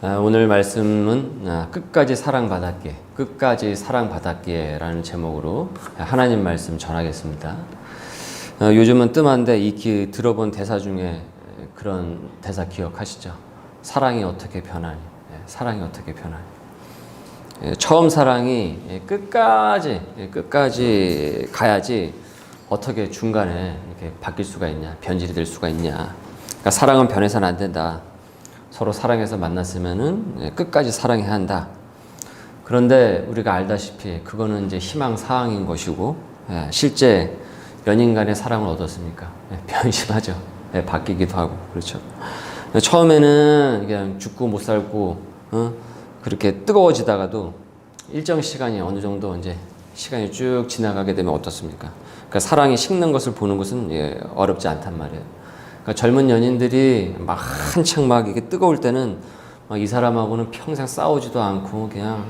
오늘 말씀은 끝까지 사랑받았기에, 끝까지 사랑받았기에 라는 제목으로 하나님 말씀 전하겠습니다. 요즘은 뜸한데 들어본 대사 중에 그런 대사 기억하시죠? 사랑이 어떻게 변하니? 사랑이 어떻게 변하니? 처음 사랑이 끝까지 가야지 어떻게 중간에 이렇게 바뀔 수가 있냐, 변질이 될 수가 있냐. 그러니까 사랑은 변해서는 안 된다. 서로 사랑해서 만났으면은 끝까지 사랑해야 한다. 그런데 우리가 알다시피 그거는 이제 희망사항인 것이고, 실제 연인 간의 사랑을 얻었습니까? 변심하죠. 바뀌기도 하고, 그렇죠. 처음에는 그냥 죽고 못 살고, 그렇게 뜨거워지다가도 일정 시간이 어느 정도 이제 시간이 쭉 지나가게 되면 어떻습니까? 그러니까 사랑이 식는 것을 보는 것은 어렵지 않단 말이에요. 그러니까 젊은 연인들이 한창 이게 뜨거울 때는 이 사람하고는 평생 싸우지도 않고 그냥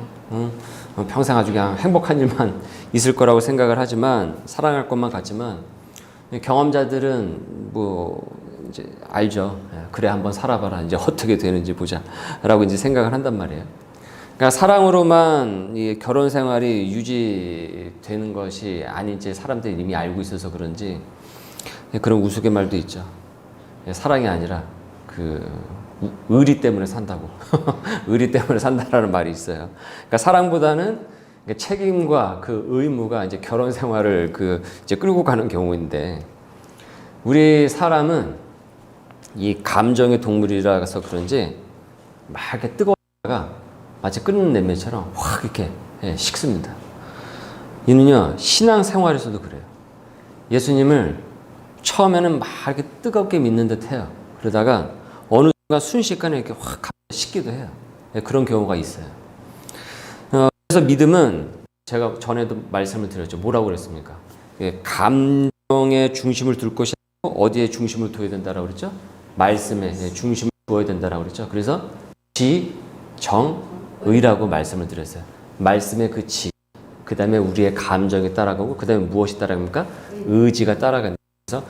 평생 아주 그냥 행복한 일만 있을 거라고 생각을 하지만, 사랑할 것만 같지만, 경험자들은 이제 알죠. 그래, 한번 살아봐라. 이제 어떻게 되는지 보자라고 이제 생각을 한단 말이에요. 그러니까 사랑으로만 이 결혼 생활이 유지되는 것이 아닌지 사람들이 이미 알고 있어서 그런지 그런 우스갯말도 있죠. 사랑이 아니라 의리 때문에 산다고. 의리 때문에 산다라는 말이 있어요. 그러니까 사랑보다는 책임과 그 의무가 이제 결혼 생활을 이제 끌고 가는 경우인데, 우리 사람은 이 감정의 동물이라서 그런지 막 이렇게 뜨거워다가 마치 끓는 냄비처럼 확 이렇게 식습니다. 이는요, 신앙 생활에서도 그래요. 예수님을 처음에는 막 이렇게 뜨겁게 믿는 듯 해요. 그러다가 어느 순간 순식간에 이렇게 확 식기도 해요. 그런 경우가 있어요. 그래서 믿음은 제가 전에도 말씀을 드렸죠. 뭐라고 그랬습니까? 감정에 중심을 둘 것이 아니고 어디에 중심을 둬야 된다라고 그랬죠? 말씀에 중심을 두어야 된다라고 그랬죠. 그래서 지, 정, 의라고 말씀을 드렸어요. 말씀의 그 지, 그 다음에 우리의 감정이 따라가고, 그 다음에 무엇이 따라갑니까? 의지가 따라간다. 그래서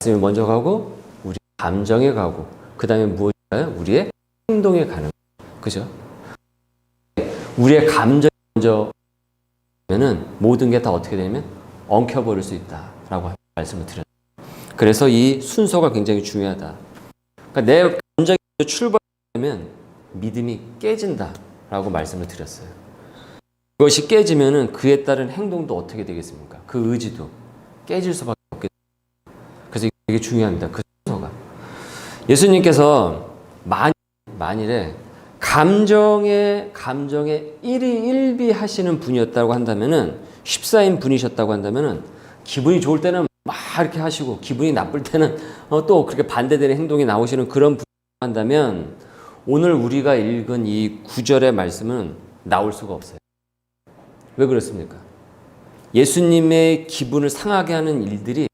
말씀이 먼저 가고, 우리 감정에 가고, 그 다음에 무엇인가요? 우리의 행동에 가는 거예요. 그죠? 우리의 감정이 먼저 가면은 모든 게 다 어떻게 되냐면 엉켜버릴 수 있다라고 말씀을 드렸어요. 그래서 이 순서가 굉장히 중요하다. 그러니까 내 감정이 출발하면 믿음이 깨진다라고 말씀을 드렸어요. 그것이 깨지면은 그에 따른 행동도 어떻게 되겠습니까? 그 의지도 깨질 수밖에 없겠죠. 그래서 이게 중요합니다. 그 순서가. 예수님께서 만일에 감정에 일비하시는 분이었다고 한다면은, 14인 분이셨다고 한다면은, 기분이 좋을 때는 막 이렇게 하시고, 기분이 나쁠 때는 또 그렇게 반대되는 행동이 나오시는 그런 분이라고 한다면, 오늘 우리가 읽은 이 9절의 말씀은 나올 수가 없어요. 왜 그렇습니까? 예수님의 기분을 상하게 하는 일들이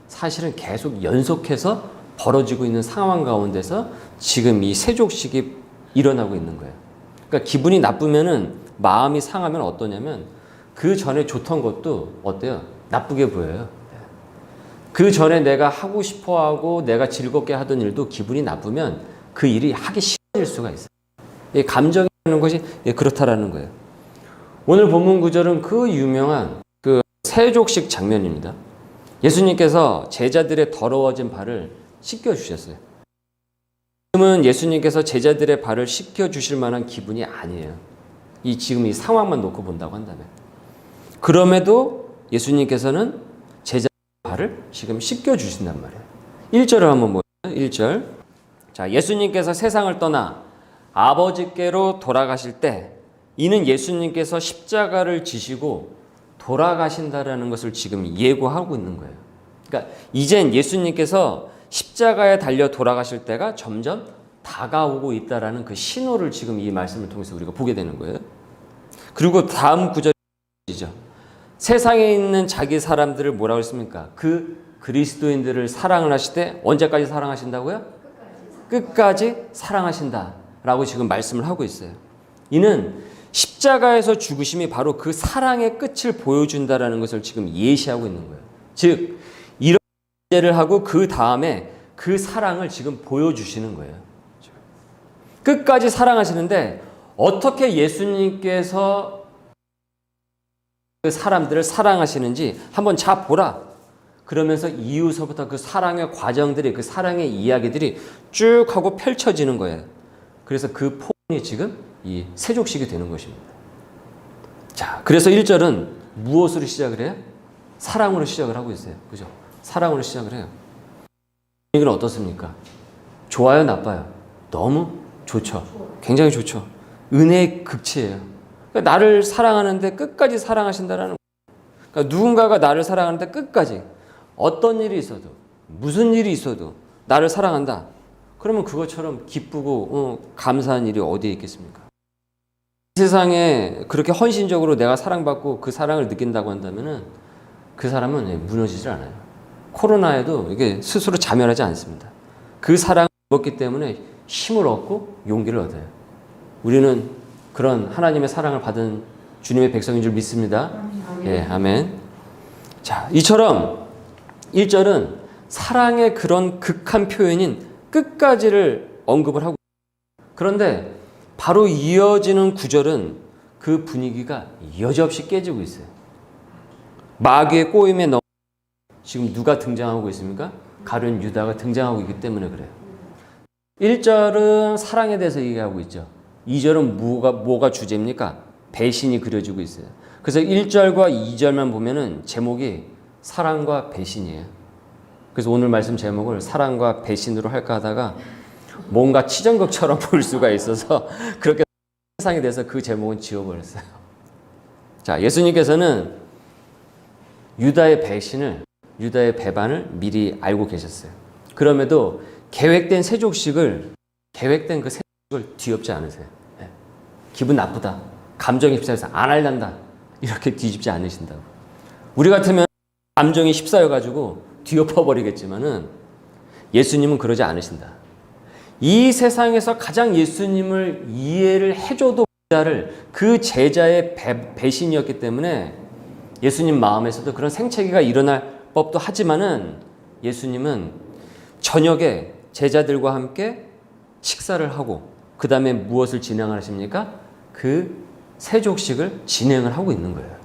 사실은 계속 연속해서 벌어지고 있는 상황 가운데서 지금 이 세족식이 일어나고 있는 거예요. 그러니까 기분이 나쁘면은, 마음이 상하면 어떠냐면, 그 전에 좋던 것도 어때요? 나쁘게 보여요. 그 전에 내가 하고 싶어 하고 내가 즐겁게 하던 일도 기분이 나쁘면 그 일이 하기 싫어질 수가 있어요. 이 감정이라는 것이 그렇다라는 거예요. 오늘 본문 구절은 그 유명한 그 세족식 장면입니다. 예수님께서 제자들의 더러워진 발을 씻겨 주셨어요. 지금은 예수님께서 제자들의 발을 씻겨 주실 만한 기분이 아니에요. 지금 이 상황만 놓고 본다고 한다면. 그럼에도 예수님께서는 제자들의 발을 지금 씻겨 주신단 말이에요. 1절을 한번 보세요. 1절. 자, 예수님께서 세상을 떠나 아버지께로 돌아가실 때, 이는 예수님께서 십자가를 지시고 돌아가신다라는 것을 지금 예고하고 있는 거예요. 그러니까 이젠 예수님께서 십자가에 달려 돌아가실 때가 점점 다가오고 있다라는 그 신호를 지금 이 말씀을 통해서 우리가 보게 되는 거예요. 그리고 다음 구절이죠. 세상에 있는 자기 사람들을 뭐라고 했습니까? 그 그리스도인들을 사랑을 하실 때 언제까지 사랑하신다고요? 끝까지 사랑하신다라고 지금 말씀을 하고 있어요. 이는 십자가에서 죽으심이 바로 그 사랑의 끝을 보여준다라는 것을 지금 예시하고 있는 거예요. 즉, 이런 문제를 하고 그 다음에 그 사랑을 지금 보여주시는 거예요. 끝까지 사랑하시는데 어떻게 예수님께서 그 사람들을 사랑하시는지 한번 자 보라. 그러면서 이후서부터 그 사랑의 과정들이, 그 사랑의 이야기들이 쭉 하고 펼쳐지는 거예요. 그래서 그 포인이 지금 이 세족식이 되는 것입니다. 자, 그래서 1절은 무엇으로 시작을 해요? 사랑으로 시작을 하고 있어요. 그죠? 사랑으로 시작을 해요. 이건 어떻습니까? 좋아요, 나빠요? 너무 좋죠. 굉장히 좋죠. 은혜의 극치예요. 그러니까 나를 사랑하는데 끝까지 사랑하신다라는 거예요. 그러니까 누군가가 나를 사랑하는데 끝까지 어떤 일이 있어도 무슨 일이 있어도 나를 사랑한다. 그러면 그것처럼 기쁘고 감사한 일이 어디에 있겠습니까? 이 세상에 그렇게 헌신적으로 내가 사랑받고 그 사랑을 느낀다고 한다면은 그 사람은 무너지질 않아요. 코로나에도 이게 스스로 자멸하지 않습니다. 그 사랑을 입었기 때문에 힘을 얻고 용기를 얻어요. 우리는 그런 하나님의 사랑을 받은 주님의 백성인 줄 믿습니다. 예, 아멘. 자, 이처럼 1절은 사랑의 그런 극한 표현인 끝까지를 언급을 하고 있습니다. 그런데 바로 이어지는 구절은 그 분위기가 여지없이 깨지고 있어요. 마귀의 꼬임에 넘어 지금 누가 등장하고 있습니까? 가룟 유다가 등장하고 있기 때문에 그래요. 1절은 사랑에 대해서 얘기하고 있죠. 2절은 뭐가 주제입니까? 배신이 그려지고 있어요. 그래서 1절과 2절만 보면은 제목이 사랑과 배신이에요. 그래서 오늘 말씀 제목을 사랑과 배신으로 할까 하다가 뭔가 치정극처럼 볼 수가 있어서 그렇게 세상에 대해서 그 제목은 지워버렸어요. 자, 예수님께서는 유다의 배신을, 유다의 배반을 미리 알고 계셨어요. 그럼에도 계획된 그 세족식을 뒤엎지 않으세요. 네. 기분 나쁘다, 감정이 휩싸여서 안 할란다, 이렇게 뒤집지 않으신다고. 우리 같으면 감정이 휩싸여가지고 뒤엎어버리겠지만은 예수님은 그러지 않으신다. 이 세상에서 가장 예수님을 이해를 해줘도 모자를 그 제자의 배신이었기 때문에 예수님 마음에서도 그런 생채기가 일어날 법도 하지만은 예수님은 저녁에 제자들과 함께 식사를 하고 그 다음에 무엇을 진행하십니까? 그 세족식을 진행을 하고 있는 거예요.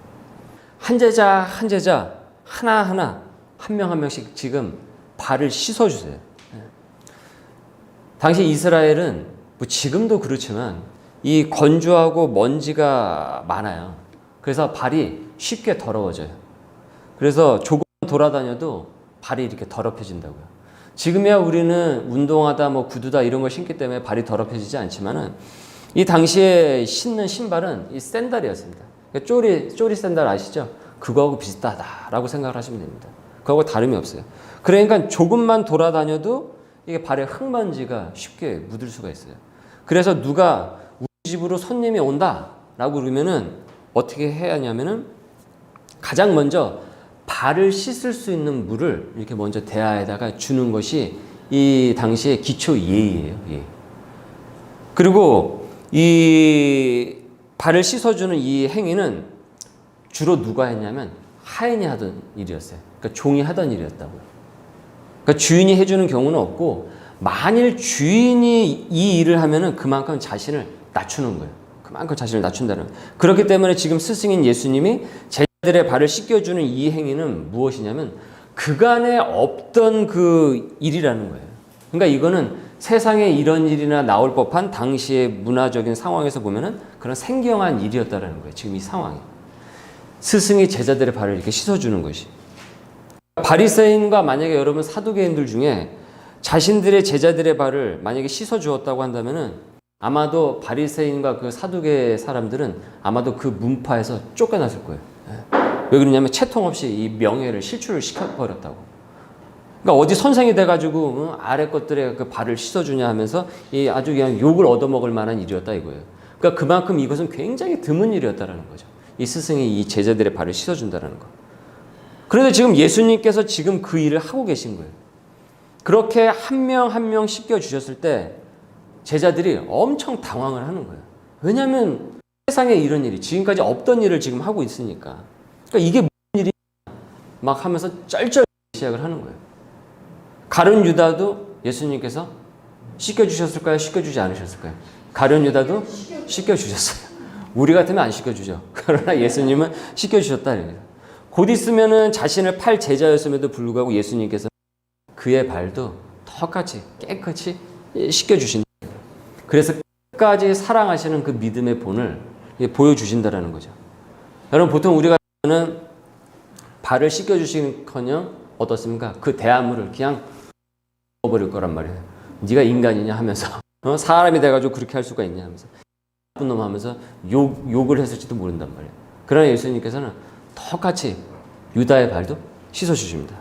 한 제자 한 제자 하나하나 한 명 한 명씩 지금 발을 씻어주세요. 당시 이스라엘은 뭐 지금도 그렇지만 이 건조하고 먼지가 많아요. 그래서 발이 쉽게 더러워져요. 그래서 조금 돌아다녀도 발이 이렇게 더럽혀진다고요. 지금이야 우리는 운동하다 뭐 구두다 이런 걸 신기 때문에 발이 더럽혀지지 않지만은 이 당시에 신는 신발은 이 샌들이었습니다. 그러니까 쪼리 샌들 아시죠? 그거하고 비슷하다라고 생각을 하시면 됩니다. 그거하고 다름이 없어요. 그러니까 조금만 돌아다녀도 이게 발에 흙먼지가 쉽게 묻을 수가 있어요. 그래서 누가 우리 집으로 손님이 온다라고 그러면은 어떻게 해야 하냐면은 가장 먼저 발을 씻을 수 있는 물을 이렇게 먼저 대야에다가 주는 것이 이 당시의 기초 예의예요. 예. 그리고 이 발을 씻어주는 이 행위는 주로 누가 했냐면 하인이 하던 일이었어요. 그러니까 종이 하던 일이었다고요. 그러니까 주인이 해주는 경우는 없고 만일 주인이 이 일을 하면은 그만큼 자신을 낮추는 거예요. 그만큼 자신을 낮춘다는 거예요. 그렇기 때문에 지금 스승인 예수님이 제자들의 발을 씻겨주는 이 행위는 무엇이냐면 그간에 없던 그 일이라는 거예요. 그러니까 이거는 세상에 이런 일이나 나올 법한 당시의 문화적인 상황에서 보면은 그런 생경한 일이었다라는 거예요. 지금 이 상황이. 스승이 제자들의 발을 이렇게 씻어주는 것이. 바리새인과 만약에 여러분 사두개인들 중에 자신들의 제자들의 발을 만약에 씻어주었다고 한다면은 아마도 바리새인과 그 사두개 사람들은 아마도 그 문파에서 쫓겨났을 거예요. 왜 그러냐면 채통 없이 이 명예를 실추를 시켜버렸다고. 그러니까 어디 선생이 돼가지고 아래 것들의 그 발을 씻어주냐 하면서 이 아주 그냥 욕을 얻어먹을 만한 일이었다 이거예요. 그러니까 그만큼 이것은 굉장히 드문 일이었다라는 거죠. 이 스승이 이 제자들의 발을 씻어준다라는 거. 그런데 지금 예수님께서 지금 그 일을 하고 계신 거예요. 그렇게 한 명 한 명 씻겨주셨을 때 제자들이 엄청 당황을 하는 거예요. 왜냐하면 세상에 이런 일이 지금까지 없던 일을 지금 하고 있으니까. 그러니까 이게 무슨 일이 막 하면서 쩔쩔 시작을 하는 거예요. 가룟 유다도 예수님께서 씻겨주셨을까요? 씻겨주지 않으셨을까요? 가룟 유다도 씻겨주셨어요. 우리 같으면 안 씻겨주죠. 그러나 예수님은 씻겨주셨다. 곧 있으면은 자신을 팔 제자였음에도 불구하고 예수님께서 그의 발도 똑같이 깨끗이 씻겨주신다. 그래서 끝까지 사랑하시는 그 믿음의 본을 보여주신다라는 거죠. 여러분, 보통 우리가 는 발을 씻겨주시는커녕 어떻습니까? 그 대화물을 그냥 버릴 거란 말이에요. 네가 인간이냐 하면서 사람이 돼가지고 그렇게 할 수가 있냐 하면서 나쁜 놈 하면서 욕을 했을지도 모른단 말이에요. 그러나 예수님께서는 똑같이 유다의 발도 씻어주십니다.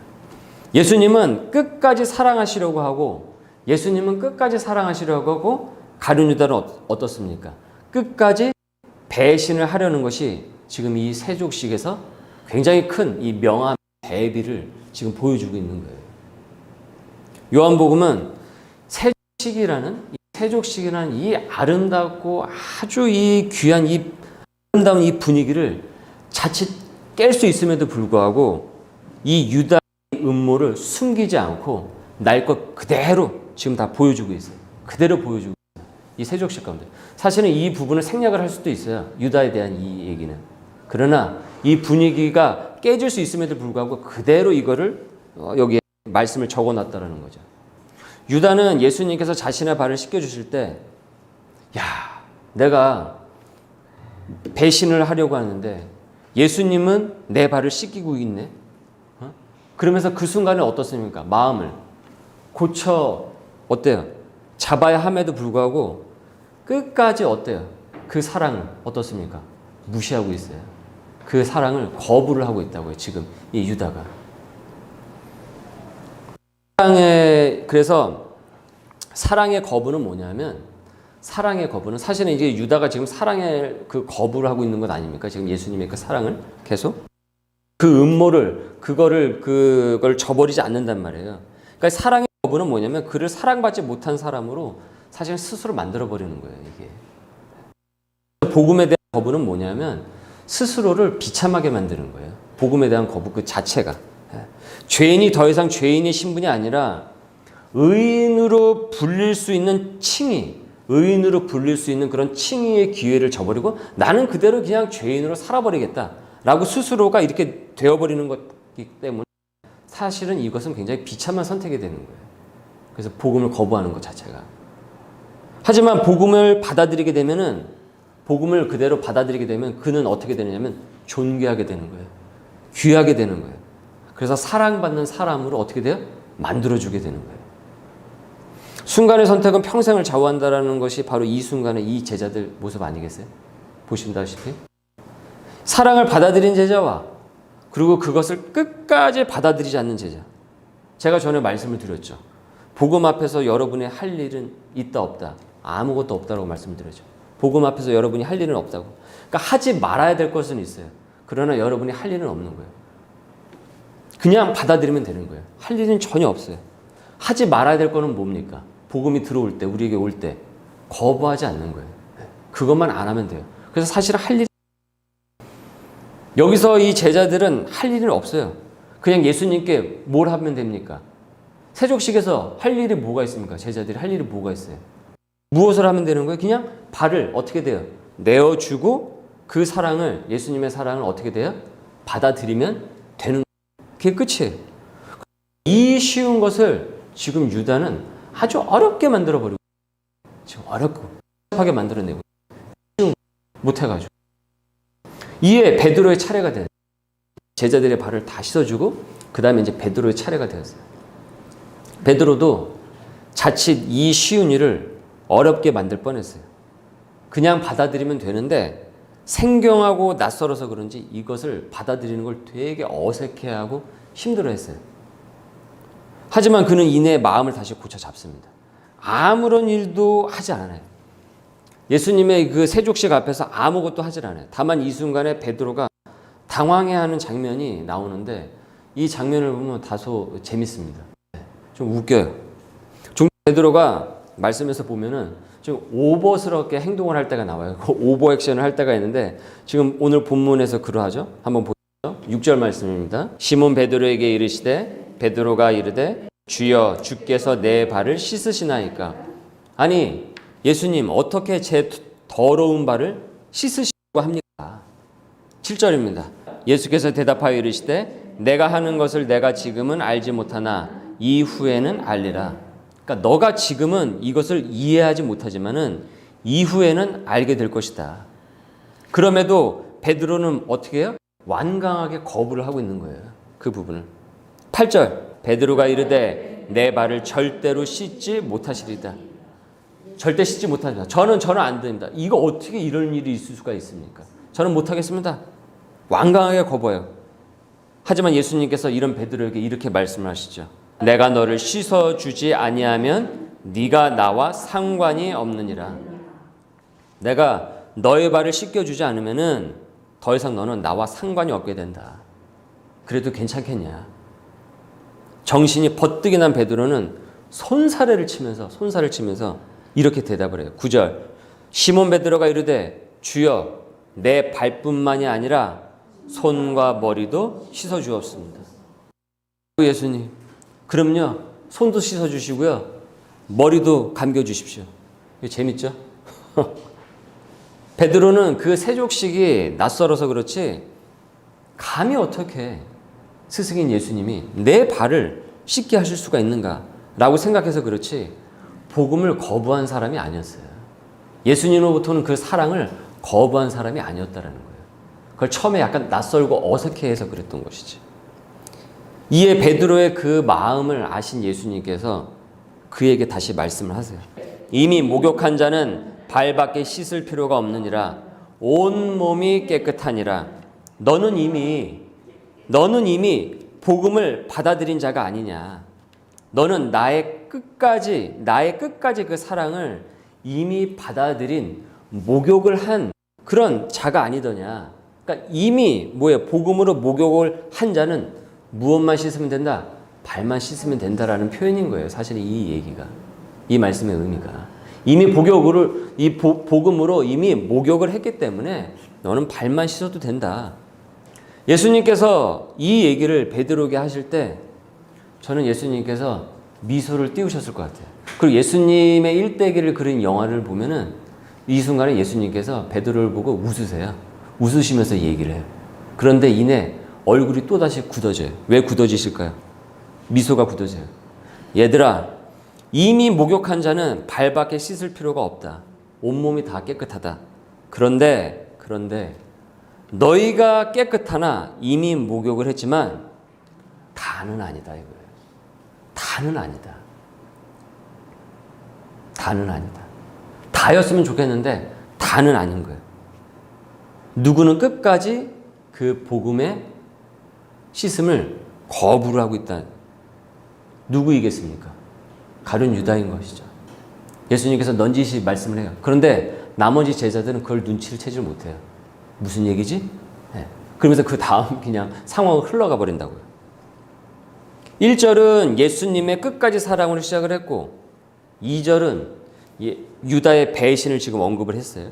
예수님은 끝까지 사랑하시려고 하고 예수님은 끝까지 사랑하시려고 하고 가룟 유다는 어떻습니까? 끝까지 배신을 하려는 것이 지금 이 세족식에서 굉장히 큰 이 명함 대비를 지금 보여주고 있는 거예요. 요한복음은 세족식이라는 이 아름답고 아주 이 귀한 이 아름다운 이 분위기를 자칫 깰 수 있음에도 불구하고 이 유다의 음모를 숨기지 않고 날 것 그대로 지금 다 보여주고 있어요. 그대로 보여주고 있어요. 이 세족식 가운데. 사실은 이 부분을 생략을 할 수도 있어요. 유다에 대한 이 얘기는. 그러나 이 분위기가 깨질 수 있음에도 불구하고 그대로 이거를 여기에 말씀을 적어놨다는 거죠. 유다는 예수님께서 자신의 발을 씻겨주실 때 내가 배신을 하려고 하는데 예수님은 내 발을 씻기고 있네. 그러면서 그 순간에 어떻습니까? 마음을 고쳐 어때요? 잡아야 함에도 불구하고 끝까지 어때요? 그 사랑을 어떻습니까? 무시하고 있어요. 그 사랑을 거부를 하고 있다고요. 지금 이 유다가. 그래서 사랑의 거부는 뭐냐면 사랑의 거부는 사실은 이제 유다가 지금 사랑의 그 거부를 하고 있는 것 아닙니까? 지금 예수님의 그 사랑을 계속 그 음모를 그걸 저버리지 않는단 말이에요. 그러니까 사랑의 거부는 뭐냐면 그를 사랑받지 못한 사람으로 사실 스스로 만들어 버리는 거예요. 이게 복음에 대한 거부는 뭐냐면 스스로를 비참하게 만드는 거예요. 복음에 대한 거부 그 자체가 죄인이 더 이상 죄인의 신분이 아니라 의인으로 불릴 수 있는 칭의, 의인으로 불릴 수 있는 그런 칭의의 기회를 저버리고 나는 그대로 그냥 죄인으로 살아버리겠다라고 스스로가 이렇게 되어버리는 것이기 때문에 사실은 이것은 굉장히 비참한 선택이 되는 거예요. 그래서 복음을 거부하는 것 자체가. 하지만 복음을 받아들이게 되면은 복음을 그대로 받아들이게 되면 그는 어떻게 되느냐면 존귀하게 되는 거예요. 귀하게 되는 거예요. 그래서 사랑받는 사람으로 어떻게 돼요? 만들어주게 되는 거예요. 순간의 선택은 평생을 좌우한다는 것이 바로 이 순간의 이 제자들 모습 아니겠어요? 보신다시피 사랑을 받아들인 제자와 그리고 그것을 끝까지 받아들이지 않는 제자. 제가 전에 말씀을 드렸죠. 복음 앞에서 여러분의 할 일은 있다 없다. 아무것도 없다라고 말씀을 드렸죠. 복음 앞에서 여러분이 할 일은 없다고. 그러니까 하지 말아야 될 것은 있어요. 그러나 여러분이 할 일은 없는 거예요. 그냥 받아들이면 되는 거예요. 할 일은 전혀 없어요. 하지 말아야 될 거는 뭡니까? 복음이 들어올 때, 우리에게 올 때 거부하지 않는 거예요. 그것만 안 하면 돼요. 그래서 사실은 할 일이 여기서 이 제자들은 할 일은 없어요. 그냥 예수님께 뭘 하면 됩니까? 세족식에서 할 일이 뭐가 있습니까? 제자들이 할 일이 뭐가 있어요? 무엇을 하면 되는 거예요? 그냥 발을 어떻게 돼요? 내어주고 그 사랑을 예수님의 사랑을 어떻게 돼요? 받아들이면 되는 거예요. 그게 끝이에요. 이 쉬운 것을 지금 유다는 아주 어렵게 만들어버리고 지금 어렵고 복잡하게 만들어내고 쉬운 못해가지고 이에 베드로의 차례가 돼요. 제자들의 발을 다 씻어주고 그 다음에 이제 베드로의 차례가 되었어요. 베드로도 자칫 이 쉬운 일을 어렵게 만들 뻔했어요. 그냥 받아들이면 되는데 생경하고 낯설어서 그런지 이것을 받아들이는 걸 되게 어색해하고 힘들어했어요. 하지만 그는 이내 마음을 다시 고쳐 잡습니다. 아무런 일도 하지 않아요. 예수님의 그 세족식 앞에서 아무것도 하질 않아요. 다만 이 순간에 베드로가 당황해하는 장면이 나오는데 이 장면을 보면 다소 재밌습니다. 좀 웃겨요. 베드로가 말씀에서 보면은 좀 오버스럽게 행동을 할 때가 나와요. 그 오버 액션을 할 때가 있는데 지금 오늘 본문에서 그러하죠. 한번 보시죠. 6절 말씀입니다. 시몬 베드로에게 이르시되 베드로가 이르되 주여 주께서 내 발을 씻으시나이까. 아니 예수님 어떻게 제 더러운 발을 씻으시려고 합니까? 7절입니다. 예수께서 대답하여 이르시되 내가 하는 것을 내가 지금은 알지 못하나 이후에는 알리라. 그러니까 너가 지금은 이것을 이해하지 못하지만은 이후에는 알게 될 것이다. 그럼에도 베드로는 어떻게 해요? 완강하게 거부를 하고 있는 거예요. 그 부분을. 8절 베드로가 이르되 내 발을 절대로 씻지 못하시리다. 절대 씻지 못합니다. 저는 안 됩니다. 이거 어떻게 이런 일이 있을 수가 있습니까? 저는 못하겠습니다. 완강하게 거부해요. 하지만 예수님께서 이런 베드로에게 이렇게 말씀을 하시죠. 내가 너를 씻어주지 아니하면 네가 나와 상관이 없느니라. 내가 너의 발을 씻겨주지 않으면은 더 이상 너는 나와 상관이 없게 된다. 그래도 괜찮겠냐? 정신이 버뜩이 난 베드로는 손사래를 치면서 이렇게 대답을 해요. 9절 시몬 베드로가 이르되 주여 내 발뿐만이 아니라 손과 머리도 씻어주옵습니다. 예수님 그럼요 손도 씻어주시고요 머리도 감겨주십시오. 이거 재밌죠? 베드로는 그 세족식이 낯설어서 그렇지 감히 어떻게 스승인 예수님이 내 발을 씻게 하실 수가 있는가 라고 생각해서 그렇지 복음을 거부한 사람이 아니었어요. 예수님으로부터는 그 사랑을 거부한 사람이 아니었다라는 거예요. 그걸 처음에 약간 낯설고 어색해해서 그랬던 것이지. 이에 베드로의 그 마음을 아신 예수님께서 그에게 다시 말씀을 하세요. 이미 목욕한 자는 발밖에 씻을 필요가 없느니라 온 몸이 깨끗하니라. 너는 이미 복음을 받아들인 자가 아니냐. 너는 나의 끝까지 그 사랑을 이미 받아들인 목욕을 한 그런 자가 아니더냐. 그러니까 이미 복음으로 목욕을 한 자는 무엇만 씻으면 된다? 발만 씻으면 된다라는 표현인 거예요. 사실 이 얘기가. 이 말씀의 의미가. 이미 복음으로 이미 목욕을 했기 때문에 너는 발만 씻어도 된다. 예수님께서 이 얘기를 베드로에게 하실 때 저는 예수님께서 미소를 띄우셨을 것 같아요. 그리고 예수님의 일대기를 그린 영화를 보면은 이 순간에 예수님께서 베드로를 보고 웃으세요. 웃으시면서 얘기를 해요. 그런데 이내 얼굴이 또다시 굳어져요. 왜 굳어지실까요? 미소가 굳어져요. 얘들아, 이미 목욕한 자는 발밖에 씻을 필요가 없다. 온몸이 다 깨끗하다. 그런데 너희가 깨끗하나 이미 목욕을 했지만 다는 아니다 이거예요. 다는 아니다. 다였으면 좋겠는데 다는 아닌 거예요. 누구는 끝까지 그 복음의 씻음을 거부를 하고 있다. 누구이겠습니까? 가룟 유다인 것이죠. 예수님께서 넌지시 말씀을 해요. 그런데 나머지 제자들은 그걸 눈치를 채지 못해요. 무슨 얘기지? 네. 그러면서 그 다음 그냥 상황을 흘러가 버린다고요. 1절은 예수님의 끝까지 사랑으로 시작을 했고 2절은 유다의 배신을 지금 언급을 했어요.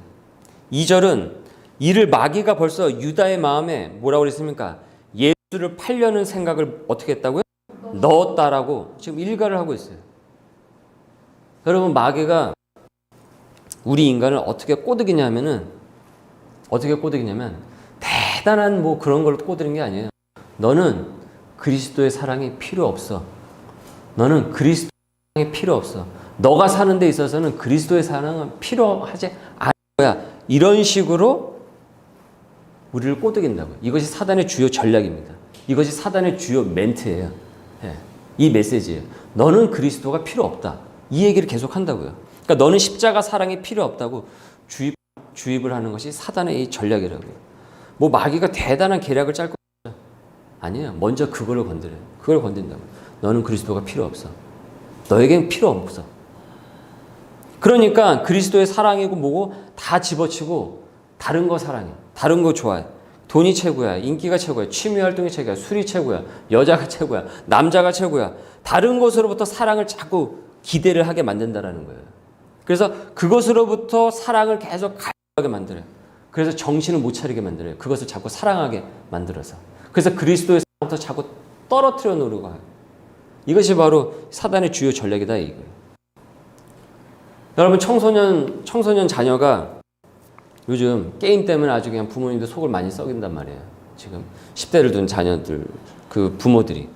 2절은 이를 마귀가 벌써 유다의 마음에 뭐라고 그랬습니까? 예수를 팔려는 생각을 어떻게 했다고요? 넣었다라고 지금 일가를 하고 있어요. 여러분 마귀가 우리 인간을 어떻게 꼬드기냐면 대단한 그런 걸 꼬드는 게 아니에요. 너는 그리스도의 사랑이 필요 없어. 너는 그리스도의 사랑이 필요 없어. 너가 사는 데 있어서는 그리스도의 사랑은 필요하지 않은 거야. 이런 식으로 우리를 꼬드긴다고요. 이것이 사단의 주요 전략입니다. 이것이 사단의 주요 멘트예요. 이 메시지예요. 너는 그리스도가 필요 없다. 이 얘기를 계속 한다고요. 그러니까 너는 십자가 사랑이 필요 없다고 주입을 하는 것이 사단의 이 전략이라고요. 마귀가 대단한 계략을 짤 거 아니에요. 먼저 그걸 건드려요. 그걸 건든다고. 너는 그리스도가 필요 없어. 너에겐 필요 없어. 그러니까 그리스도의 사랑이고 뭐고 다 집어치고 다른 거 사랑해. 다른 거 좋아해. 돈이 최고야. 인기가 최고야. 취미 활동이 최고야. 술이 최고야. 여자가 최고야. 남자가 최고야. 다른 것으로부터 사랑을 자꾸 기대를 하게 만든다라는 거예요. 그래서 그것으로부터 사랑을 계속 가져가게 만들어요. 그래서 정신을 못 차리게 만들어요. 그것을 자꾸 사랑하게 만들어서. 그래서 그리스도의 사랑부터 자꾸 떨어뜨려 놓으려고 해요. 이것이 바로 사단의 주요 전략이다 이거예요. 여러분 청소년 자녀가 요즘 게임 때문에 아주 그냥 부모님들 속을 많이 썩인단 말이에요. 지금 10대를 둔 자녀들 그 부모들이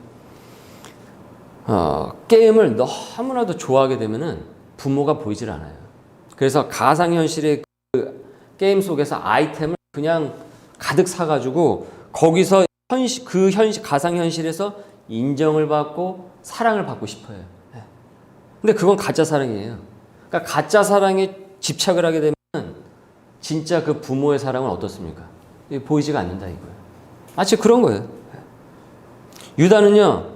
게임을 너무나도 좋아하게 되면은 부모가 보이질 않아요. 그래서 가상현실의 그 게임 속에서 아이템을 그냥 가득 사가지고 거기서 가상현실에서 인정을 받고 사랑을 받고 싶어요. 근데 그건 가짜 사랑이에요. 그러니까 가짜 사랑에 집착을 하게 되면 진짜 그 부모의 사랑은 어떻습니까? 보이지가 않는다 이거예요. 마치 그런 거예요. 유다는요,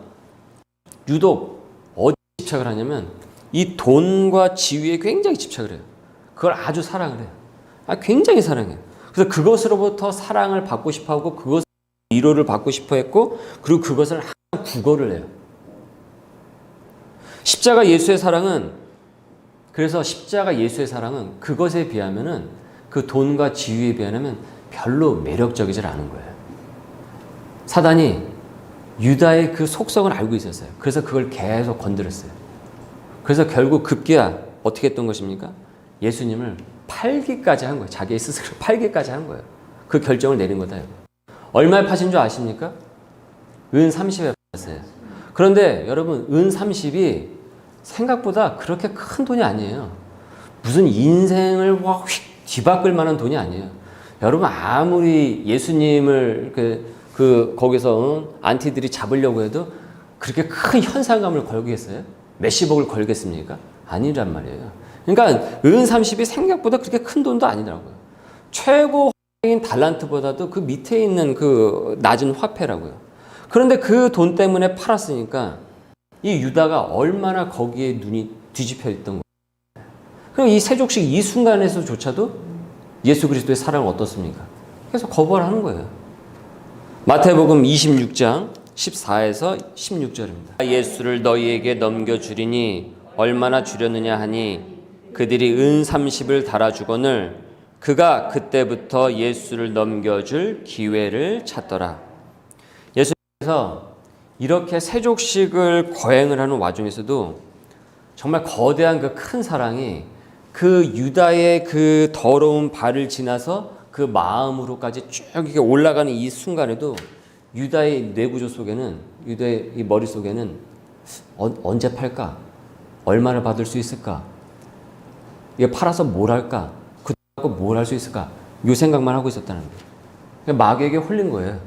유독 어디 집착을 하냐면 이 돈과 지위에 굉장히 집착을 해요. 그걸 아주 사랑을 해요. 굉장히 사랑해요. 그래서 그것으로부터 사랑을 받고 싶어하고 그것을 위로를 받고 싶어 했고, 그리고 그것을 항상 구걸을 해요. 십자가 예수의 사랑은, 그래서 십자가 예수의 사랑은 그것에 비하면은, 그 돈과 지위에 비하면 별로 매력적이질 않은 거예요. 사단이 유다의 그 속성을 알고 있었어요. 그래서 그걸 계속 건드렸어요. 그래서 결국 급기야 어떻게 했던 것입니까? 예수님을 팔기까지 한 거예요. 자기 스스로 팔기까지 한 거예요. 그 결정을 내린 거다. 얼마에 파신 줄 아십니까? 은 30에 팔았어요. 그런데 여러분, 은 30이 생각보다 그렇게 큰 돈이 아니에요. 무슨 인생을 휙 뒤바꿀 만한 돈이 아니에요. 여러분, 아무리 예수님을 거기서 안티들이 잡으려고 해도 그렇게 큰 현상감을 걸겠어요? 몇십억을 걸겠습니까? 아니란 말이에요. 그러니까 은 30이 생각보다 그렇게 큰 돈도 아니더라고요. 최고 화폐인 달란트보다도 그 밑에 있는 그 낮은 화폐라고요. 그런데 그 돈 때문에 팔았으니까 이 유다가 얼마나 거기에 눈이 뒤집혀 있던 거예요. 그럼 이 세족식 이 순간에서조차도 예수 그리스도의 사랑은 어떻습니까? 그래서 거부를 하는 거예요. 마태복음 26장 14에서 16절입니다. 예수를 너희에게 넘겨주리니 얼마나 주려느냐 하니 그들이 은 30을 달아주거늘 그가 그때부터 예수를 넘겨줄 기회를 찾더라. 예수님께서 이렇게 세족식을 거행을 하는 와중에서도 정말 거대한 그 큰 사랑이 그 유다의 그 더러운 발을 지나서 그 마음으로까지 쭉 이렇게 올라가는 이 순간에도 유다의 뇌구조 속에는, 유다의 이 머릿속에는 언제 팔까? 얼마를 받을 수 있을까? 이게 팔아서 뭘 할까? 그거 뭘 할 수 있을까? 이 생각만 하고 있었다는 거예요. 마귀에게 홀린 거예요.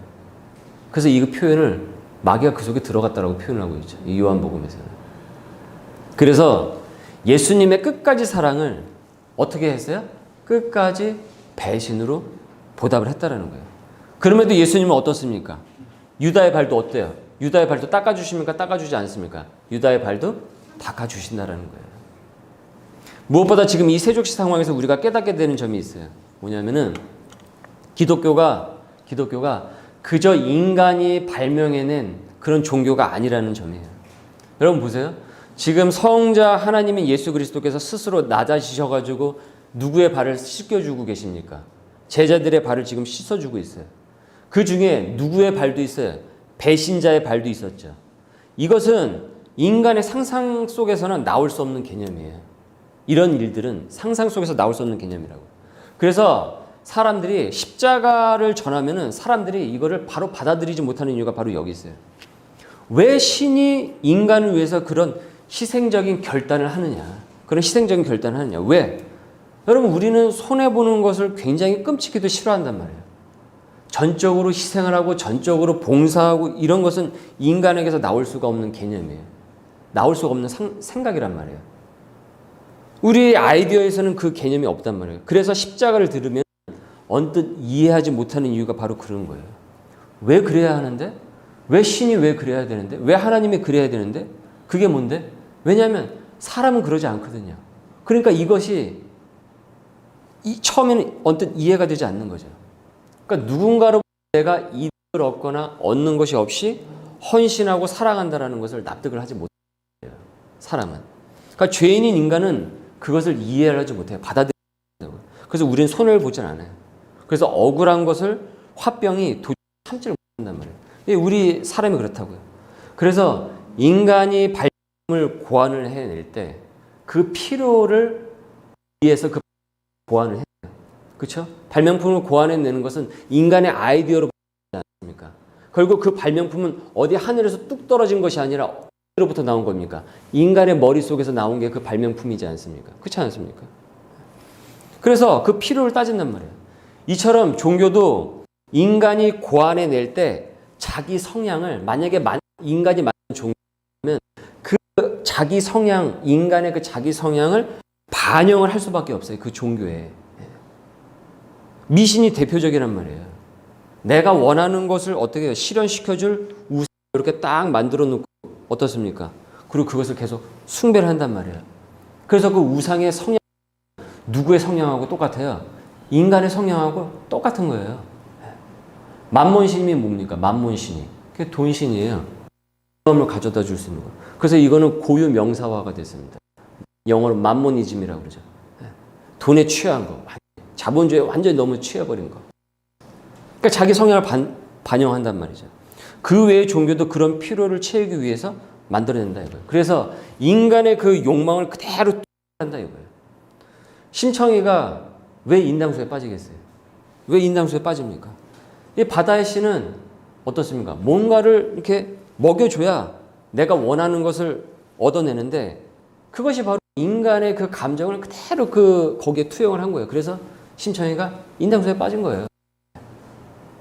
그래서 이 표현을 마귀가 그 속에 들어갔다라고 표현을 하고 있죠. 이 요한복음에서는. 그래서 예수님의 끝까지 사랑을 어떻게 했어요? 끝까지 배신으로 보답을 했다라는 거예요. 그럼에도 예수님은 어떻습니까? 유다의 발도 어때요? 유다의 발도 닦아주십니까? 닦아주지 않습니까? 유다의 발도 닦아주신다라는 거예요. 무엇보다 지금 이 세족식 상황에서 우리가 깨닫게 되는 점이 있어요. 뭐냐면은 기독교가 그저 인간이 발명해낸 그런 종교가 아니라는 점이에요. 여러분 보세요. 지금 성자 하나님인 예수 그리스도께서 스스로 낮아지셔가지고 누구의 발을 씻겨주고 계십니까? 제자들의 발을 지금 씻어주고 있어요. 그 중에 누구의 발도 있어요? 배신자의 발도 있었죠. 이것은 인간의 상상 속에서는 나올 수 없는 개념이에요. 이런 일들은 상상 속에서 나올 수 없는 개념이라고. 그래서 사람들이 십자가를 전하면은 사람들이 이거를 바로 받아들이지 못하는 이유가 바로 여기 있어요. 왜 신이 인간을 위해서 그런 희생적인 결단을 하느냐? 그런 희생적인 결단을 하느냐? 왜? 여러분, 우리는 손해보는 것을 굉장히 끔찍히도 싫어한단 말이에요. 전적으로 희생을 하고 전적으로 봉사하고 이런 것은 인간에게서 나올 수가 없는 개념이에요. 나올 수가 없는 생각이란 말이에요. 우리 아이디어에서는 그 개념이 없단 말이에요. 그래서 십자가를 들으면 언뜻 이해하지 못하는 이유가 바로 그런 거예요. 왜 그래야 하는데? 왜 신이 왜 그래야 되는데? 왜 하나님이 그래야 되는데? 그게 뭔데? 왜냐하면 사람은 그러지 않거든요. 그러니까 이것이 처음에는 언뜻 이해가 되지 않는 거죠. 그러니까 누군가로 내가 이득을 얻거나 얻는 것이 없이 헌신하고 사랑한다라는 것을 납득을 하지 못해요. 사람은. 그러니까 죄인인 인간은 그것을 이해하지 못해요. 받아들이고. 그래서 우리는 손해를 보진 않아요. 그래서 억울한 것을 화병이 도저히 참지를 못한단 말이에요. 우리 사람이 그렇다고요. 그래서 인간이 발명을 고안을 해낼 때 그 필요를 위해서 그 고안을 해요. 그렇죠? 발명품을 고안해내는 것은 인간의 아이디어로 보지 않습니까? 결국 그 발명품은 어디 하늘에서 뚝 떨어진 것이 아니라 어디로부터 나온 겁니까? 인간의 머릿속에서 나온 게 그 발명품이지 않습니까? 그렇지 않습니까? 그래서 그 필요를 따진단 말이에요. 이처럼 종교도 인간이 고안해낼 때 자기 성향을 만약에 인간이 만든 종교면 그 자기 성향, 인간의 그 자기 성향을 반영을 할 수밖에 없어요. 그 종교에. 미신이 대표적이란 말이에요. 내가 원하는 것을 어떻게 해요? 실현시켜줄 우상 이렇게 딱 만들어 놓고 어떻습니까? 그리고 그것을 계속 숭배를 한단 말이에요. 그래서 그 우상의 성향, 누구의 성향하고 똑같아요? 인간의 성향하고 똑같은 거예요. 만몬신이 뭡니까? 만몬신이. 그게 돈신이에요. 마음을 가져다 줄 수 있는 거. 그래서 이거는 고유 명사화가 됐습니다. 영어로 만모니즘이라고 그러죠. 돈에 취한 거. 자본주의에 완전히 너무 취해버린 거. 그러니까 자기 성향을 반영한단 말이죠. 그 외의 종교도 그런 필요를 채우기 위해서 만들어낸다 이거예요. 그래서 인간의 그 욕망을 그대로 한다 이거예요. 심청이가 왜 인당수에 빠지겠어요? 왜 인당수에 빠집니까? 이 바다의 신은 어떻습니까? 뭔가를 이렇게 먹여줘야 내가 원하는 것을 얻어내는데 그것이 바로 인간의 그 감정을 그대로 거기에 투영을 한 거예요. 그래서 심청이가 인당수에 빠진 거예요.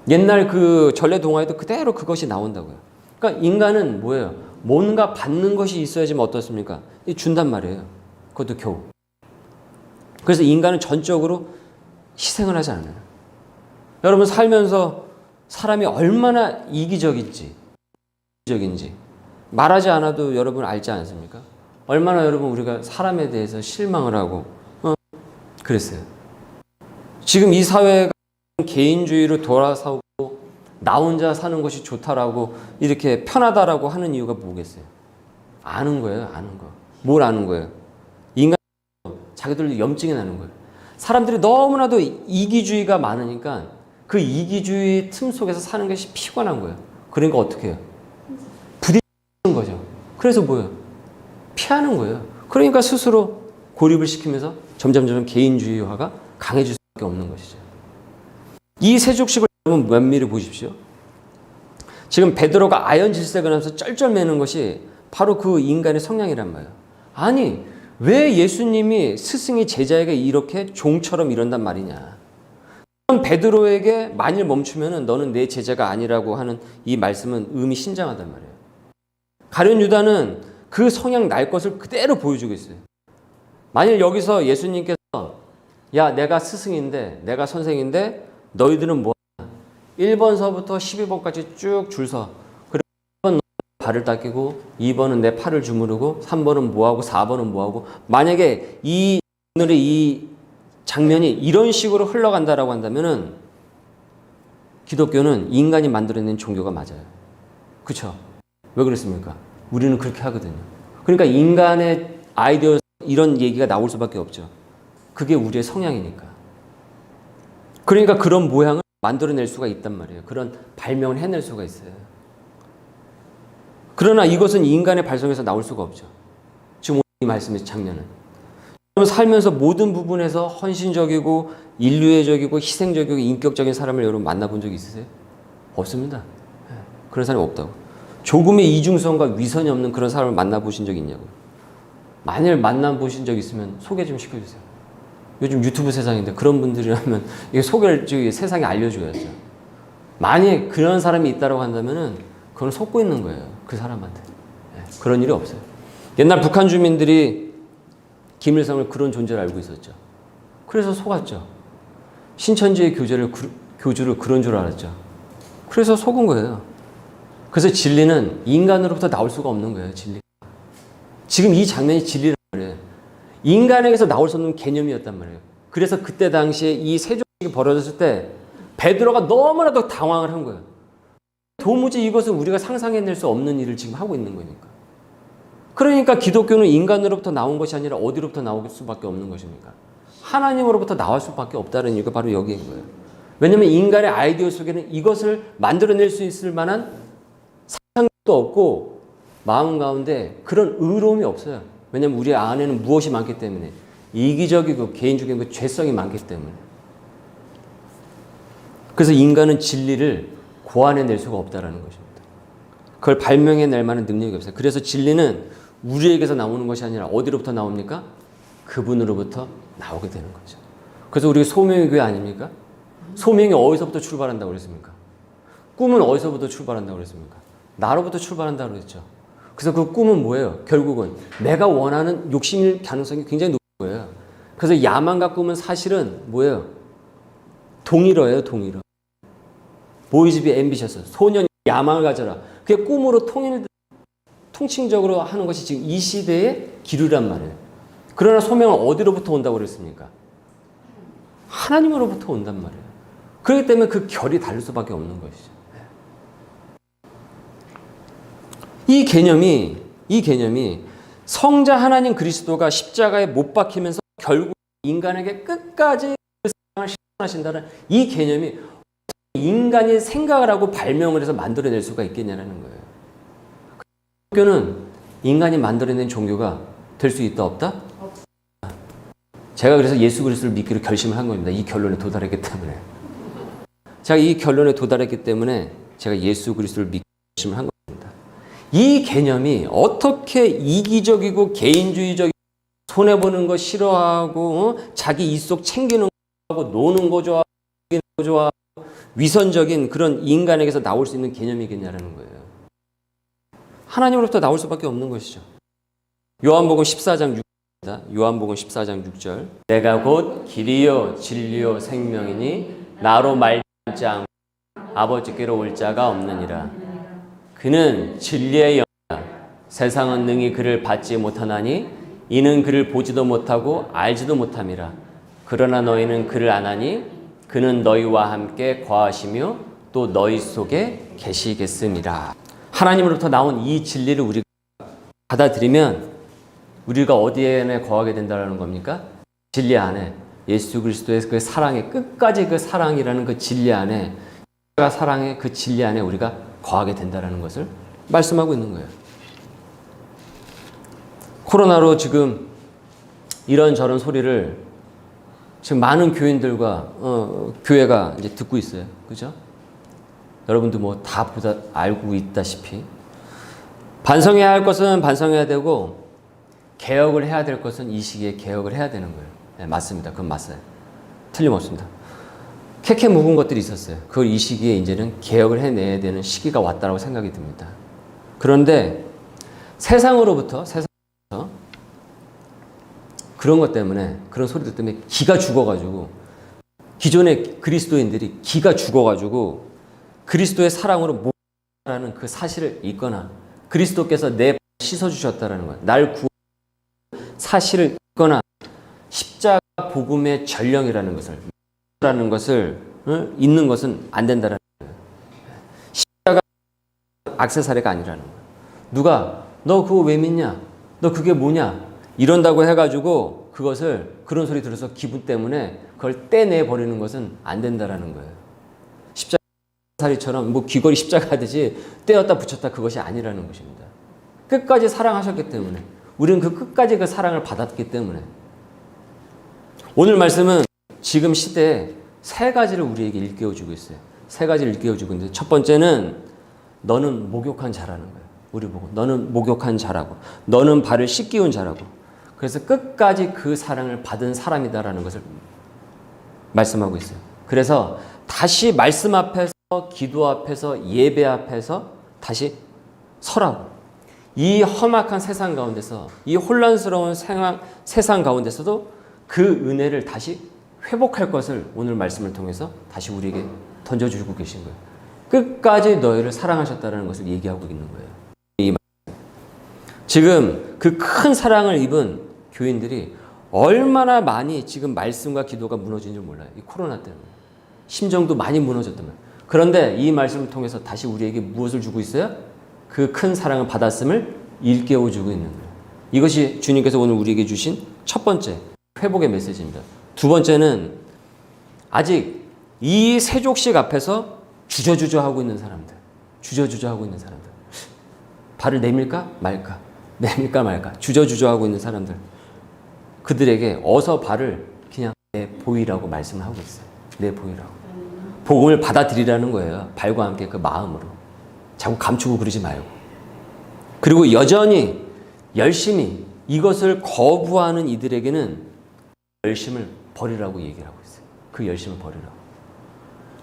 옛날 그 전래 동화에도 그대로 그것이 나온다고요. 그러니까 인간은 뭐예요? 뭔가 받는 것이 있어야지만 어떻습니까? 준단 말이에요. 그것도 겨우. 그래서 인간은 전적으로 희생을 하지 않아요. 여러분 살면서 사람이 얼마나 이기적인지 말하지 않아도 여러분 알지 않습니까? 얼마나 여러분 우리가 사람에 대해서 실망을 하고 그랬어요. 지금 이 사회가 개인주의로 돌아서고 나 혼자 사는 것이 좋다라고 이렇게 편하다라고 하는 이유가 뭐겠어요? 아는 거예요. 아는 거. 뭘 아는 거예요? 인간 자기들도 염증이 나는 거예요. 사람들이 너무나도 이기주의가 많으니까 그 이기주의 틈 속에서 사는 것이 피곤한 거예요. 그러니까 어떻게 해요? 부딪히는 거죠. 그래서 뭐예요? 피하는 거예요. 그러니까 스스로 고립을 시키면서 점점 개인주의화가 강해질 수밖에 없는 것이죠. 이 세족식을 여러분 면밀히 보십시오. 지금 베드로가 아연 질색을 하면서 쩔쩔매는 것이 바로 그 인간의 성향이란 말이에요. 아니 왜 예수님이 스승이 제자에게 이렇게 종처럼 이런단 말이냐. 베드로에게 만일 멈추면 너는 내 제자가 아니라고 하는 이 말씀은 의미심장하단 말이에요. 가룟 유다는 그 성향 날 것을 그대로 보여주고 있어요. 만일 여기서 예수님께서 야 내가 스승인데 내가 선생인데 너희들은 뭐하냐 1번서부터 12번까지 쭉 줄 서 그리고 1번 발을 닦이고 2번은 내 팔을 주무르고 3번은 뭐하고 4번은 뭐하고 만약에 오늘의 이 장면이 이런 식으로 흘러간다라고 한다면은 기독교는 인간이 만들어낸 종교가 맞아요. 그렇죠? 왜 그랬습니까? 우리는 그렇게 하거든요. 그러니까 인간의 아이디어 이런 얘기가 나올 수밖에 없죠. 그게 우리의 성향이니까. 그러니까 그런 모양을 만들어낼 수가 있단 말이에요. 그런 발명을 해낼 수가 있어요. 그러나 이것은 인간의 발성에서 나올 수가 없죠. 지금 이 말씀의 장면은. 살면서 모든 부분에서 헌신적이고 인류애적이고 희생적이고 인격적인 사람을 여러분 만나본 적 있으세요? 없습니다. 그런 사람이 없다고. 조금의 이중성과 위선이 없는 그런 사람을 만나보신 적 있냐고요. 만일 만나보신 적 있으면 소개 좀 시켜주세요. 요즘 유튜브 세상인데 그런 분들이라면 이게 소개를 세상에 알려줘야죠. 만약 그런 사람이 있다고 한다면은 그건 속고 있는 거예요. 그 사람한테. 그런 일이 없어요. 옛날 북한 주민들이 김일성을 그런 존재를 알고 있었죠. 그래서 속았죠. 신천지의 교주를 그런 줄 알았죠. 그래서 속은 거예요. 그래서 진리는 인간으로부터 나올 수가 없는 거예요. 진리. 지금 이 장면이 진리란 말이에요. 인간에게서 나올 수 없는 개념이었단 말이에요. 그래서 그때 당시에 이 세족식이 벌어졌을 때 베드로가 너무나도 당황을 한 거예요. 도무지 이것은 우리가 상상해낼 수 없는 일을 지금 하고 있는 거니까. 그러니까 기독교는 인간으로부터 나온 것이 아니라 어디로부터 나올 수밖에 없는 것입니까? 하나님으로부터 나올 수밖에 없다는 이유가 바로 여기인 거예요. 왜냐하면 인간의 아이디어 속에는 이것을 만들어낼 수 있을 만한 상상도 없고 마음 가운데 그런 의로움이 없어요. 왜냐하면 우리 안에는 무엇이 많기 때문에 이기적이고 개인적인 그 죄성이 많기 때문에. 그래서 인간은 진리를 고안해낼 수가 없다라는 것입니다. 그걸 발명해낼 만한 능력이 없어요. 그래서 진리는 우리에게서 나오는 것이 아니라 어디로부터 나옵니까? 그분으로부터 나오게 되는 거죠. 그래서 우리 소명의 교회 아닙니까? 소명이 어디서부터 출발한다고 그랬습니까? 꿈은 어디서부터 출발한다고 그랬습니까? 나로부터 출발한다고 그랬죠. 그래서 그 꿈은 뭐예요? 결국은 내가 원하는 욕심일 가능성이 굉장히 높은 거예요. 그래서 야망과 꿈은 사실은 뭐예요? 동일어예요, 동일어. 보이즈비 앰비셔스, 소년이 야망을 가져라. 그게 꿈으로 통칭적으로 하는 것이 지금 이 시대의 기류란 말이에요. 그러나 소명은 어디로부터 온다고 그랬습니까? 하나님으로부터 온단 말이에요. 그렇기 때문에 그 결이 다를 수밖에 없는 것이죠. 이 개념이 성자 하나님 그리스도가 십자가에 못 박히면서 결국 인간에게 끝까지 그 사랑을 실현하신다는 이 개념이 인간이 생각을 하고 발명을 해서 만들어낼 수가 있겠냐는 거예요. 종교는 인간이 만들어낸 종교가 될 수 있다 없다? 제가 그래서 예수 그리스도를 믿기로 결심을 한 겁니다. 이 결론에 도달했기 때문에. 제가 이 결론에 도달했기 때문에 제가 예수 그리스도를 믿기로 결심을 한 겁니다. 이 개념이 어떻게 이기적이고 개인주의적이고 손해보는 거 싫어하고 자기 입속 챙기는 거 하고 노는 거 좋아하고 위선적인 그런 인간에게서 나올 수 있는 개념이겠냐라는 거예요. 하나님으로부터 나올 수밖에 없는 것이죠. 요한복음 14장 6절입니다. 요한복음 14장 6절. 내가 곧 길이요 진리요 생명이니 나로 말지 않고 아버지께로 올 자가 없느니라. 그는 진리의 영이라. 세상은 능히 그를 받지 못하나니 이는 그를 보지도 못하고 알지도 못함이라. 그러나 너희는 그를 아나니 그는 너희와 함께 거하시며 또 너희 속에 계시겠음이라. 하나님으로부터 나온 이 진리를 우리가 받아들이면 우리가 어디에 거하게 된다는 겁니까? 진리 안에 예수 그리스도의 그 사랑의 끝까지 그 사랑이라는 그 진리 안에 사랑의 그 진리 안에 우리가 거하게 된다는 것을 말씀하고 있는 거예요. 코로나로 지금 이런저런 소리를 지금 많은 교인들과 교회가 이제 듣고 있어요. 그죠? 여러분도 뭐 다 알고 있다시피 반성해야 할 것은 반성해야 되고 개혁을 해야 될 것은 이 시기에 개혁을 해야 되는 거예요. 네, 맞습니다. 그건 맞아요. 틀림없습니다. 캐캐 묵은 것들이 있었어요. 그걸 이 시기에 이제는 개혁을 해내야 되는 시기가 왔다고 생각이 듭니다. 그런데 세상으로부터 그런 것 때문에 그런 소리들 때문에 기가 죽어가지고 기존의 그리스도인들이 기가 죽어가지고 그리스도의 사랑으로 모라는 그 사실을 잊거나 그리스도께서 내 씻어주셨다라는 것, 날 구원 사실을 잊거나 십자가 복음의 전령이라는 것을 잊는 것은 안 된다라는 거예요. 십자가 액세서리가 아니라는 거예요. 누가 너 그거 왜 믿냐? 너 그게 뭐냐? 이런다고 해가지고 그런 소리 들어서 기분 때문에 그걸 떼내 버리는 것은 안 된다라는 거예요. 십자가살이처럼 뭐 귀걸이 십자가 하듯이 떼었다 붙였다 그것이 아니라는 것입니다. 끝까지 사랑하셨기 때문에 우리는 그 끝까지 그 사랑을 받았기 때문에 오늘 말씀은 지금 시대에 세 가지를 우리에게 일깨워주고 있어요. 세 가지를 일깨워주고 있는데 첫 번째는 너는 목욕한 자라는 거예요. 우리 보고 너는 목욕한 자라고 너는 발을 씻기운 자라고 그래서 끝까지 그 사랑을 받은 사람이다라는 것을 말씀하고 있어요. 그래서 다시 말씀 앞에서 기도 앞에서 예배 앞에서 다시 서라고 이 험악한 세상 가운데서 이 혼란스러운 세상 가운데서도 그 은혜를 다시 회복할 것을 오늘 말씀을 통해서 다시 우리에게 던져주고 계신 거예요. 끝까지 너희를 사랑하셨다는 것을 얘기하고 있는 거예요. 지금 그 큰 사랑을 입은 교인들이 얼마나 많이 지금 말씀과 기도가 무너진 줄 몰라요. 이 코로나 때문에. 심정도 많이 무너졌단 말이에요. 그런데 이 말씀을 통해서 다시 우리에게 무엇을 주고 있어요? 그 큰 사랑을 받았음을 일깨워주고 있는 거예요. 이것이 주님께서 오늘 우리에게 주신 첫 번째 회복의 메시지입니다. 두 번째는 아직 이 세족식 앞에서 주저주저하고 있는 사람들. 발을 내밀까 말까 주저주저하고 있는 사람들. 그들에게 어서 발을 그냥 내보이라고 말씀을 하고 있어요. 내보이라고. 복음을 받아들이라는 거예요. 발과 함께 그 마음으로. 자꾸 감추고 그러지 말고. 그리고 여전히 열심히 이것을 거부하는 이들에게는 열심을 버리라고 얘기를 하고 있어요. 그 열심을 버리라고.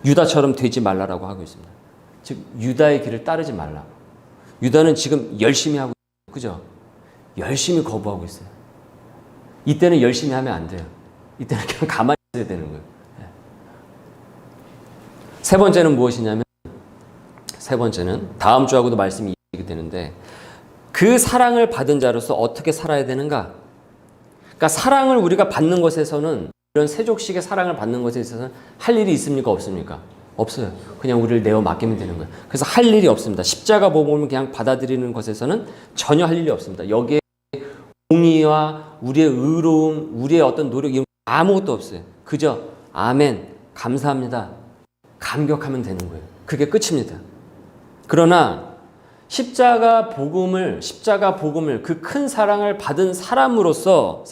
유다처럼 되지 말라라고 하고 있습니다. 즉 유다의 길을 따르지 말라고. 유다는 지금 열심히 하고 있어요. 그죠? 열심히 거부하고 있어요. 이때는 열심히 하면 안 돼요. 이때는 그냥 가만히 있어야 되는 거예요. 세 번째는 무엇이냐면, 세 번째는 다음 주하고도 말씀이 이어지게 되는데, 그 사랑을 받은 자로서 어떻게 살아야 되는가? 그러니까 사랑을 우리가 받는 것에서는, 이런 세족식의 사랑을 받는 것에 있어서는 할 일이 있습니까? 없습니까? 없어요. 그냥 우리를 내어 맡기면 되는 거예요. 그래서 할 일이 없습니다. 십자가 복음을 그냥 받아들이는 것에서는 전혀 할 일이 없습니다. 여기에 공의와 우리의 의로움, 우리의 어떤 노력, 이런 아무것도 없어요. 그저 아멘, 감사합니다, 감격하면 되는 거예요. 그게 끝입니다. 그러나 십자가 복음을 그 큰 사랑을 받은 사람으로서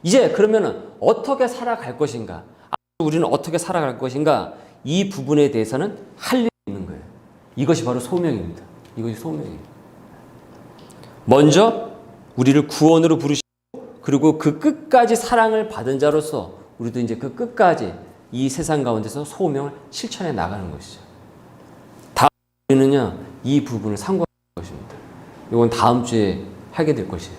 이제 그러면은 어떻게 살아갈 것인가? 우리는 어떻게 살아갈 것인가? 이 부분에 대해서는 할 일이 있는 거예요. 이것이 바로 소명입니다. 이것이 소명이에요. 먼저 우리를 구원으로 부르시고, 그리고 그 끝까지 사랑을 받은 자로서 우리도 이제 그 끝까지 이 세상 가운데서 소명을 실천해 나가는 것이죠. 다음 우리는요, 이 부분을 상고할 것입니다. 이건 다음 주에 하게 될 것이에요.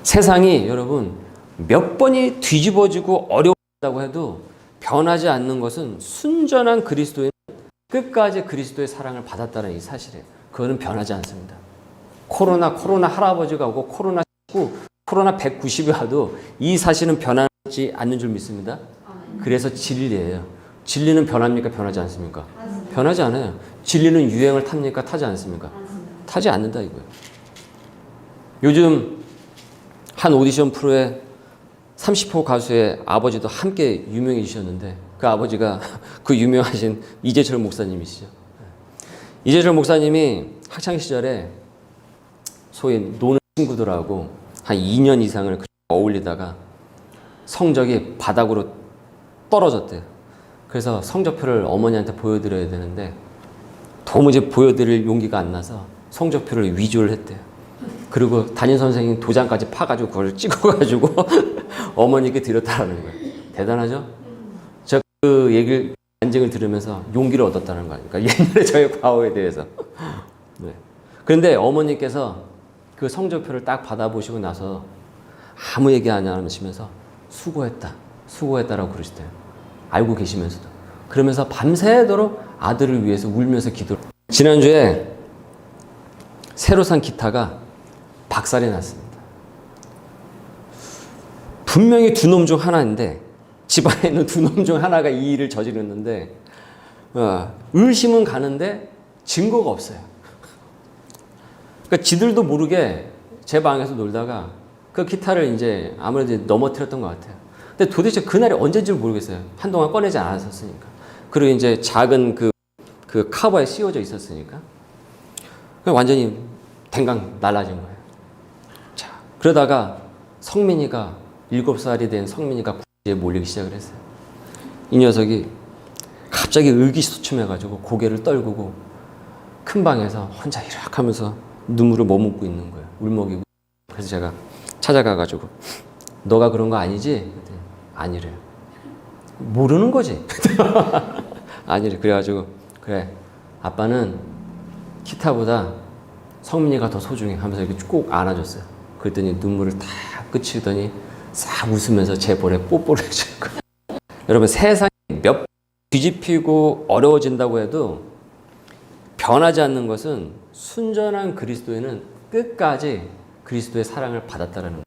세상이 여러분 몇 번이 뒤집어지고 어려워진다고 해도 변하지 않는 것은 순전한 그리스도인은 끝까지 그리스도의 사랑을 받았다는 이 사실이에요. 그거는 변하지 않습니다. 코로나 할아버지가 오고 코로나19, 코로나 190이 와도 이 사실은 변하지 않는 줄 믿습니다. 그래서 진리예요. 진리는 변합니까? 변하지 않습니까? 변하지 않아요. 진리는 유행을 탑니까? 타지 않습니까? 타지 않는다 이거예요. 요즘 한 오디션 프로에 30호 가수의 아버지도 함께 유명해지셨는데, 그 아버지가 그 유명하신 이재철 목사님이시죠. 이재철 목사님이 학창시절에 소위 노는 친구들하고 한 2년 이상을 어울리다가 성적이 바닥으로 떨어졌대요. 그래서 성적표를 어머니한테 보여드려야 되는데 도무지 보여드릴 용기가 안 나서 성적표를 위조를 했대요. 그리고 담임선생님 도장까지 파가지고 그걸 찍어가지고 어머니께 드렸다라는 거예요. 대단하죠? 제가 그 얘기를, 간증을 들으면서 용기를 얻었다는 거 아닙니까? 옛날에 저의 과거에 대해서. 네. 그런데 어머니께서 그 성적표를 딱 받아보시고 나서 아무 얘기 안 하시면서 수고했다라고 그러시대요. 알고 계시면서도. 그러면서 밤새도록 아들을 위해서 울면서 기도를. 지난주에 새로 산 기타가 박살이 났습니다. 분명히 두 놈 중 하나인데, 집안에 있는 두 놈 중 하나가 이 일을 저질렀는데, 의심은 가는데 증거가 없어요. 그러니까 지들도 모르게 제 방에서 놀다가 그 기타를 이제 아무래도 넘어뜨렸던 것 같아요. 근데 도대체 그날이 언제인지 모르겠어요. 한동안 꺼내지 않았었으니까. 그리고 이제 작은 그 카버에 씌워져 있었으니까. 완전히 댕강 날라진 거예요. 자, 그러다가 성민이가 7살이 된 성민이가 구지에 몰리기 시작을 했어요. 이 녀석이 갑자기 의기소침해가지고 고개를 떨구고 큰 방에서 혼자 이렇게 하면서 눈물을 머금고 있는 거예요. 울먹이고. 그래서 제가 찾아가가지고 너가 그런 거 아니지? 아니래요. 모르는 거지. 아니래. 그래가지고 그래, 아빠는 기타보다 성민이가 더 소중해 하면서 이렇게 꼭 안아줬어요. 그랬더니 눈물을 다 그치더니 싹 웃으면서 제 볼에 뽀뽀를 해준 거예요. 여러분, 세상이 몇 번 뒤집히고 어려워진다고 해도 변하지 않는 것은 순전한 그리스도인은 끝까지 그리스도의 사랑을 받았다는 거예요.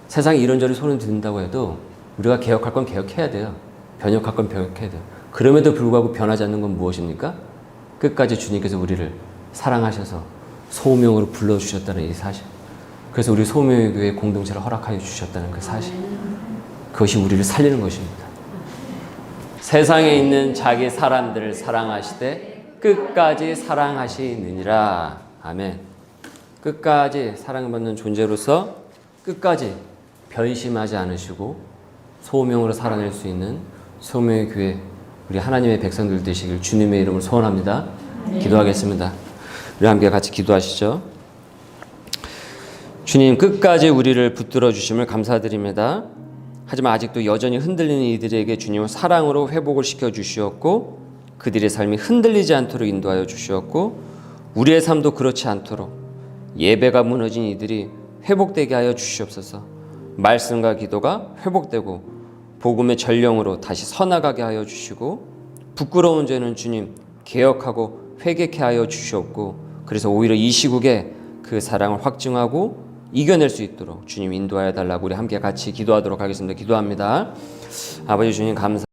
세상이 이런저런 소리를 듣는다고 해도 우리가 개혁할 건 개혁해야 돼요. 변혁할 건 변혁해야 돼요. 그럼에도 불구하고 변하지 않는 건 무엇입니까? 끝까지 주님께서 우리를 사랑하셔서 소명으로 불러주셨다는 이 사실. 그래서 우리 소명의 교회 공동체를 허락하여 주셨다는 그 사실. 그것이 우리를 살리는 것입니다. 세상에 있는 자기 사람들을 사랑하시되 끝까지 사랑하시느니라. 아멘. 끝까지 사랑받는 존재로서 끝까지 변심하지 않으시고 소명으로 살아낼 수 있는 소명의 교회, 우리 하나님의 백성들 되시길 주님의 이름으로 소원합니다. 네. 기도하겠습니다. 우리 함께 같이 기도하시죠. 주님, 끝까지 우리를 붙들어 주심을 감사드립니다. 하지만 아직도 여전히 흔들리는 이들에게 주님은 사랑으로 회복을 시켜 주시었고 그들의 삶이 흔들리지 않도록 인도하여 주시었고 우리의 삶도 그렇지 않도록 예배가 무너진 이들이 회복되게 하여 주시옵소서. 말씀과 기도가 회복되고 복음의 전령으로 다시 서나가게 하여 주시고 부끄러운 죄는 주님 개혁하고 회개케 하여 주시옵고 그래서 오히려 이 시국에 그 사랑을 확증하고 이겨낼 수 있도록 주님 인도하여 달라고 우리 함께 같이 기도하도록 하겠습니다. 기도합니다. 아버지 주님 감사